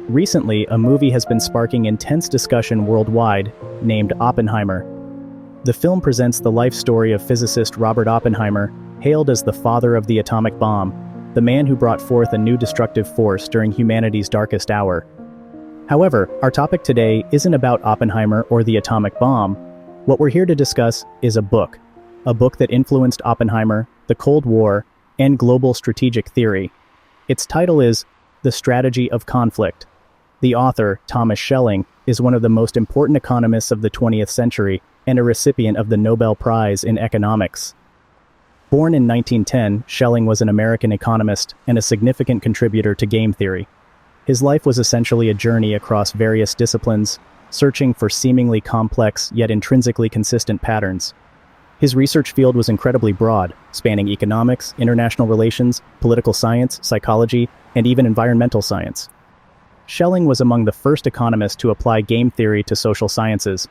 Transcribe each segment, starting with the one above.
Recently, a movie has been sparking intense discussion worldwide, named Oppenheimer. The film presents the life story of physicist Robert Oppenheimer, hailed as the father of the atomic bomb, the man who brought forth a new destructive force during humanity's darkest hour. However, our topic today isn't about Oppenheimer or the atomic bomb. What we're here to discuss is a book that influenced Oppenheimer, the Cold War, and global strategic theory. Its title is The Strategy of Conflict. The author, Thomas Schelling, is one of the most important economists of the 20th century and a recipient of the Nobel Prize in Economics. Born in 1910, Schelling was an American economist and a significant contributor to game theory. His life was essentially a journey across various disciplines, searching for seemingly complex yet intrinsically consistent patterns. His research field was incredibly broad, spanning economics, international relations, political science, psychology, and even environmental science. Schelling was among the first economists to apply game theory to social sciences.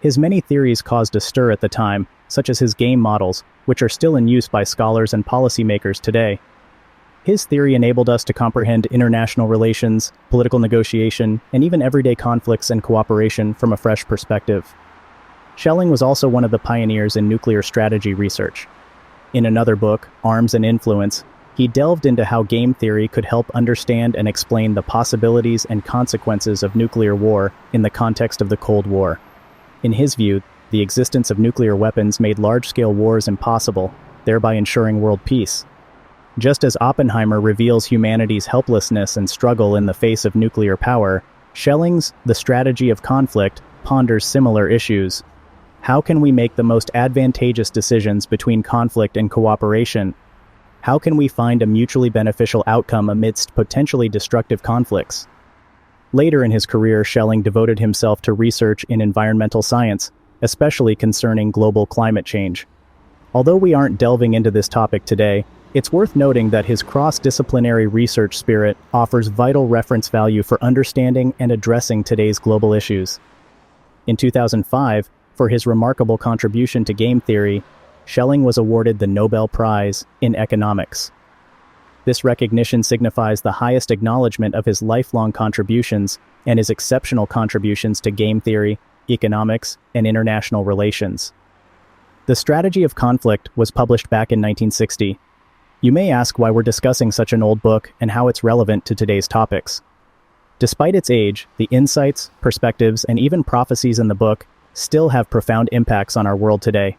His many theories caused a stir at the time, such as his game models, which are still in use by scholars and policymakers today. His theory enabled us to comprehend international relations, political negotiation, and even everyday conflicts and cooperation from a fresh perspective. Schelling was also one of the pioneers in nuclear strategy research. In another book, Arms and Influence, he delved into how game theory could help understand and explain the possibilities and consequences of nuclear war in the context of the Cold War. In his view, the existence of nuclear weapons made large-scale wars impossible, thereby ensuring world peace. Just as Oppenheimer reveals humanity's helplessness and struggle in the face of nuclear power, Schelling's The Strategy of Conflict ponders similar issues. How can we make the most advantageous decisions between conflict and cooperation? How can we find a mutually beneficial outcome amidst potentially destructive conflicts? Later in his career, Schelling devoted himself to research in environmental science, especially concerning global climate change. Although we aren't delving into this topic today, it's worth noting that his cross-disciplinary research spirit offers vital reference value for understanding and addressing today's global issues. In 2005, for his remarkable contribution to game theory, Schelling was awarded the Nobel Prize in Economics. This recognition signifies the highest acknowledgement of his lifelong contributions and his exceptional contributions to game theory, economics, and international relations. The Strategy of Conflict was published back in 1960. You may ask why we're discussing such an old book and how it's relevant to today's topics. Despite its age, the insights, perspectives, and even prophecies in the book still have profound impacts on our world today.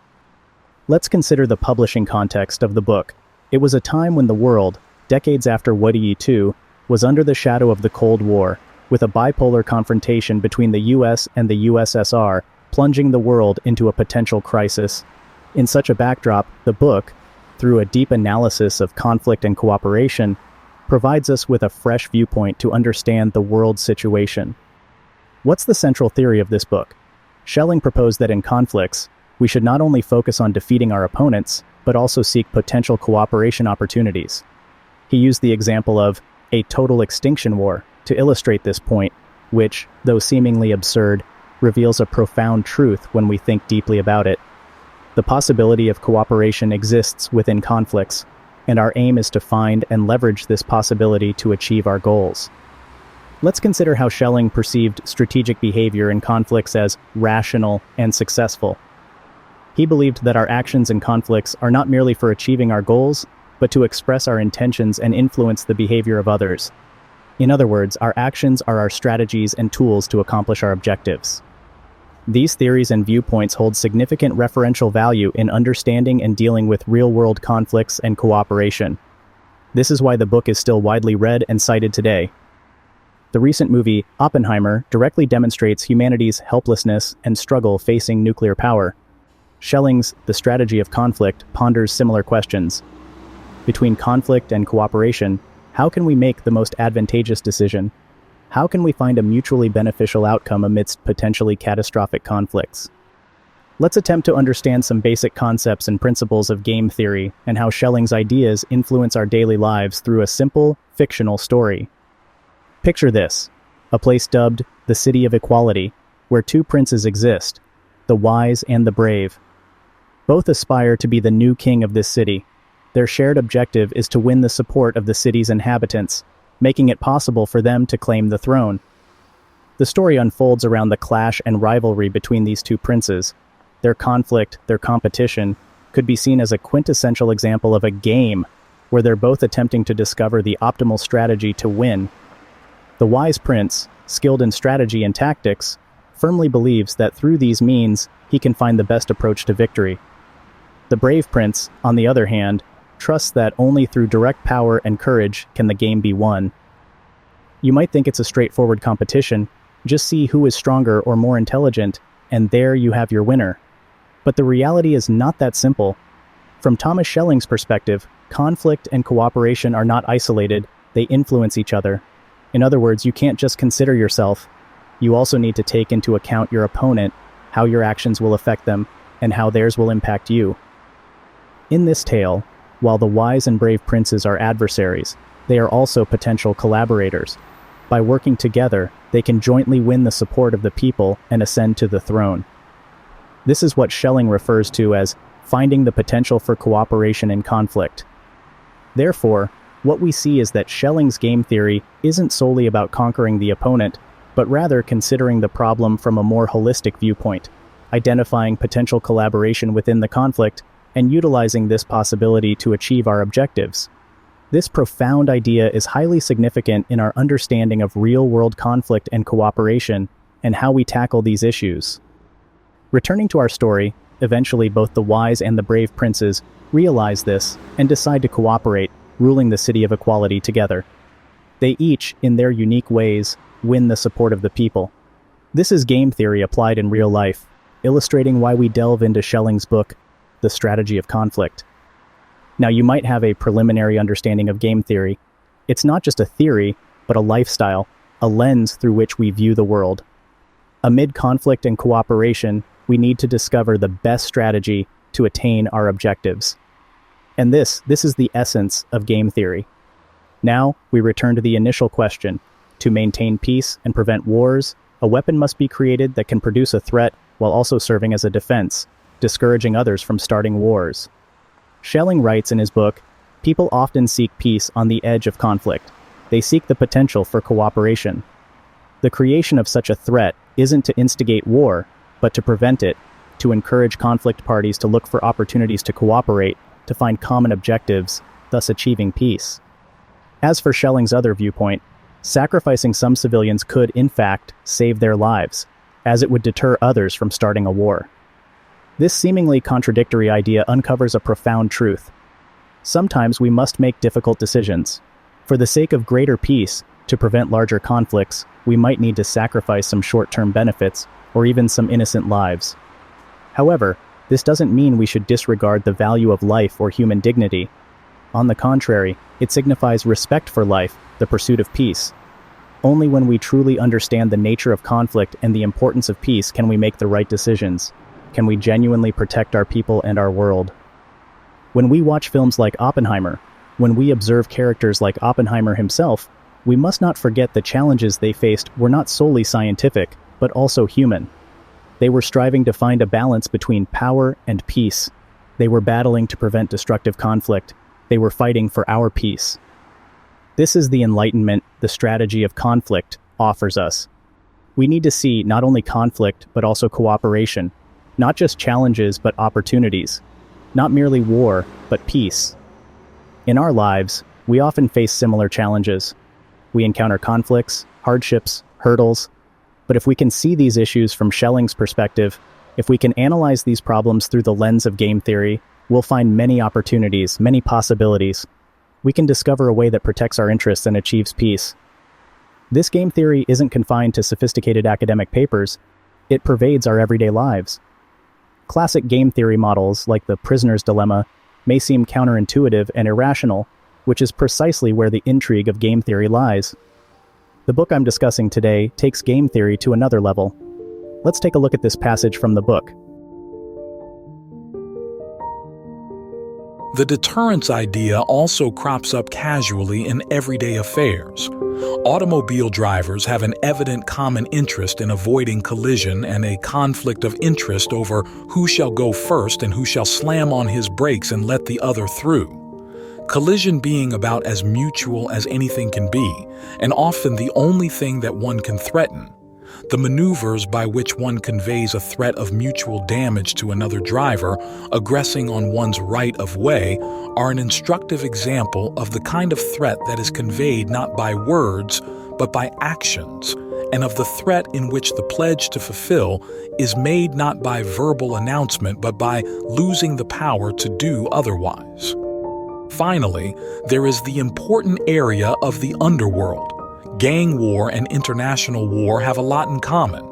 Let's consider the publishing context of the book. It was a time when the world, decades after World War II, was under the shadow of the Cold War, with a bipolar confrontation between the US and the USSR plunging the world into a potential crisis. In such a backdrop, the book, through a deep analysis of conflict and cooperation, provides us with a fresh viewpoint to understand the world's situation. What's the central theory of this book? Schelling proposed that in conflicts, we should not only focus on defeating our opponents, but also seek potential cooperation opportunities. He used the example of a total extinction war to illustrate this point, which, though seemingly absurd, reveals a profound truth when we think deeply about it. The possibility of cooperation exists within conflicts, and our aim is to find and leverage this possibility to achieve our goals. Let's consider how Schelling perceived strategic behavior in conflicts as rational and successful. He believed that our actions in conflicts are not merely for achieving our goals, but to express our intentions and influence the behavior of others. In other words, our actions are our strategies and tools to accomplish our objectives. These theories and viewpoints hold significant referential value in understanding and dealing with real-world conflicts and cooperation. This is why the book is still widely read and cited today. The recent movie, Oppenheimer, directly demonstrates humanity's helplessness and struggle facing nuclear power. Schelling's The Strategy of Conflict ponders similar questions. Between conflict and cooperation, how can we make the most advantageous decision? How can we find a mutually beneficial outcome amidst potentially catastrophic conflicts? Let's attempt to understand some basic concepts and principles of game theory and how Schelling's ideas influence our daily lives through a simple, fictional story. Picture this: a place dubbed the City of Equality, where two princes exist, the wise and the brave. Both aspire to be the new king of this city. Their shared objective is to win the support of the city's inhabitants, making it possible for them to claim the throne. The story unfolds around the clash and rivalry between these two princes. Their conflict, their competition, could be seen as a quintessential example of a game where they're both attempting to discover the optimal strategy to win. The wise prince, skilled in strategy and tactics, firmly believes that through these means he can find the best approach to victory. The brave prince, on the other hand, trusts that only through direct power and courage can the game be won. You might think it's a straightforward competition, just see who is stronger or more intelligent, and there you have your winner. But the reality is not that simple. From Thomas Schelling's perspective, conflict and cooperation are not isolated, they influence each other. In other words, you can't just consider yourself. You also need to take into account your opponent, how your actions will affect them, and how theirs will impact you. In this tale, while the wise and brave princes are adversaries, they are also potential collaborators. By working together, they can jointly win the support of the people and ascend to the throne. This is what Schelling refers to as finding the potential for cooperation in conflict. Therefore, what we see is that Schelling's game theory isn't solely about conquering the opponent, but rather considering the problem from a more holistic viewpoint, identifying potential collaboration within the conflict, and utilizing this possibility to achieve our objectives. This profound idea is highly significant in our understanding of real-world conflict and cooperation, and how we tackle these issues. Returning to our story, eventually both the wise and the brave princes realize this and decide to cooperate, ruling the city of equality together. They each, in their unique ways, win the support of the people. This is game theory applied in real life, illustrating why we delve into Schelling's book, The Strategy of Conflict. Now, you might have a preliminary understanding of game theory. It's not just a theory, but a lifestyle, a lens through which we view the world. Amid conflict and cooperation, we need to discover the best strategy to attain our objectives. And this is the essence of game theory. Now, we return to the initial question. To maintain peace and prevent wars, a weapon must be created that can produce a threat while also serving as a defense, discouraging others from starting wars. Schelling writes in his book, people often seek peace on the edge of conflict. They seek the potential for cooperation. The creation of such a threat isn't to instigate war, but to prevent it, to encourage conflict parties to look for opportunities to cooperate, to find common objectives, thus achieving peace. As for Schelling's other viewpoint, sacrificing some civilians could, in fact, save their lives, as it would deter others from starting a war. This seemingly contradictory idea uncovers a profound truth. Sometimes we must make difficult decisions. For the sake of greater peace, to prevent larger conflicts, we might need to sacrifice some short-term benefits, or even some innocent lives. However, this doesn't mean we should disregard the value of life or human dignity. On the contrary, it signifies respect for life, the pursuit of peace. Only when we truly understand the nature of conflict and the importance of peace can we make the right decisions. Can we genuinely protect our people and our world? When we watch films like Oppenheimer, when we observe characters like Oppenheimer himself, we must not forget the challenges they faced were not solely scientific, but also human. They were striving to find a balance between power and peace. They were battling to prevent destructive conflict. They were fighting for our peace. This is the enlightenment the strategy of conflict offers us. We need to see not only conflict, but also cooperation. Not just challenges, but opportunities. Not merely war, but peace. In our lives, we often face similar challenges. We encounter conflicts, hardships, hurdles. But if we can see these issues from Schelling's perspective, if we can analyze these problems through the lens of game theory, we'll find many opportunities, many possibilities. We can discover a way that protects our interests and achieves peace. This game theory isn't confined to sophisticated academic papers. It pervades our everyday lives. Classic game theory models, like the prisoner's dilemma, may seem counterintuitive and irrational, which is precisely where the intrigue of game theory lies. The book I'm discussing today takes game theory to another level. Let's take a look at this passage from the book. The deterrence idea also crops up casually in everyday affairs. Automobile drivers have an evident common interest in avoiding collision and a conflict of interest over who shall go first and who shall slam on his brakes and let the other through. collision being about as mutual as anything can be, and often the only thing that one can threaten. The maneuvers by which one conveys a threat of mutual damage to another driver, aggressing on one's right of way, are an instructive example of the kind of threat that is conveyed not by words, but by actions, and of the threat in which the pledge to fulfill is made not by verbal announcement, but by losing the power to do otherwise. Finally, there is the important area of the underworld. Gang war and international war have a lot in common.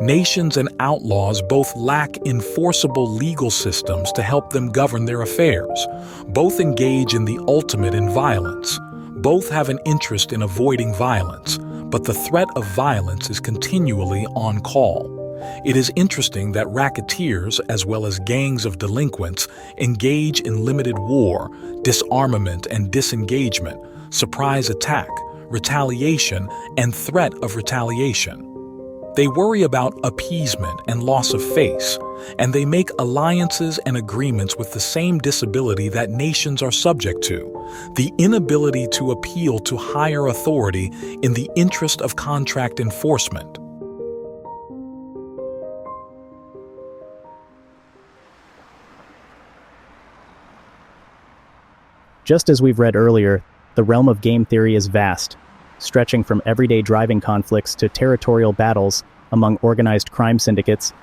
Nations and outlaws both lack enforceable legal systems to help them govern their affairs. Both engage in the ultimate in violence. Both have an interest in avoiding violence, but the threat of violence is continually on call. It is interesting that racketeers, as well as gangs of delinquents, engage in limited war, disarmament and disengagement, surprise attack, retaliation, and threat of retaliation. They worry about appeasement and loss of face, and they make alliances and agreements with the same disability that nations are subject to, the inability to appeal to higher authority in the interest of contract enforcement. Just as we've read earlier, the realm of game theory is vast, stretching from everyday driving conflicts to territorial battles among organized crime syndicates,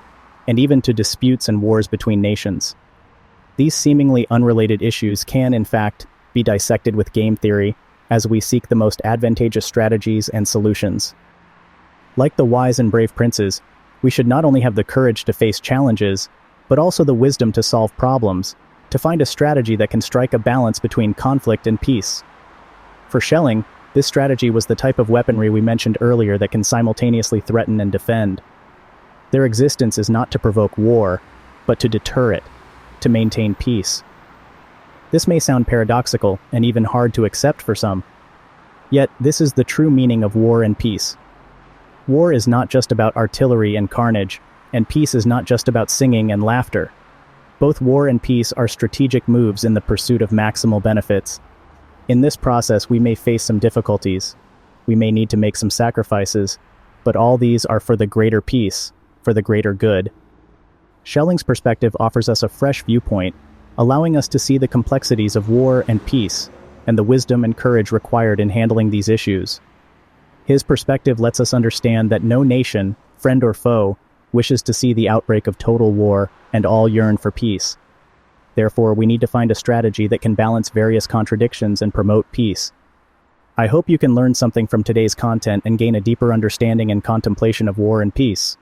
and even to disputes and wars between nations. These seemingly unrelated issues can, in fact, be dissected with game theory as we seek the most advantageous strategies and solutions. Like the wise and brave princes, we should not only have the courage to face challenges, but also the wisdom to solve problems, to find a strategy that can strike a balance between conflict and peace. For Schelling, this strategy was the type of weaponry we mentioned earlier that can simultaneously threaten and defend. Their existence is not to provoke war, but to deter it, to maintain peace. This may sound paradoxical and even hard to accept for some. Yet, this is the true meaning of war and peace. War is not just about artillery and carnage, and peace is not just about singing and laughter. Both war and peace are strategic moves in the pursuit of maximal benefits. In this process, we may face some difficulties. We may need to make some sacrifices, but all these are for the greater peace, for the greater good. Schelling's perspective offers us a fresh viewpoint, allowing us to see the complexities of war and peace, and the wisdom and courage required in handling these issues. His perspective lets us understand that no nation, friend or foe, wishes to see the outbreak of total war, and all yearn for peace. Therefore, we need to find a strategy that can balance various contradictions and promote peace. I hope you can learn something from today's content and gain a deeper understanding and contemplation of war and peace.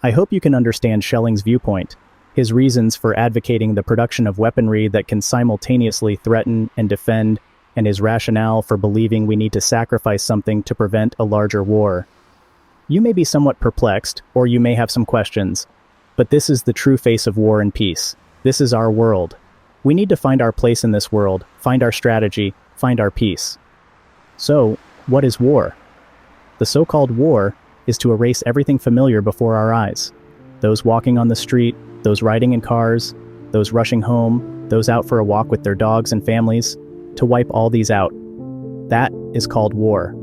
I hope you can understand Schelling's viewpoint, his reasons for advocating the production of weaponry that can simultaneously threaten and defend, and his rationale for believing we need to sacrifice something to prevent a larger war. You may be somewhat perplexed, or you may have some questions, but this is the true face of war and peace. This is our world. We need to find our place in this world, find our strategy, find our peace. So, what is war? The so-called war is to erase everything familiar before our eyes. Those walking on the street, those riding in cars, those rushing home, those out for a walk with their dogs and families, to wipe all these out. That is called war.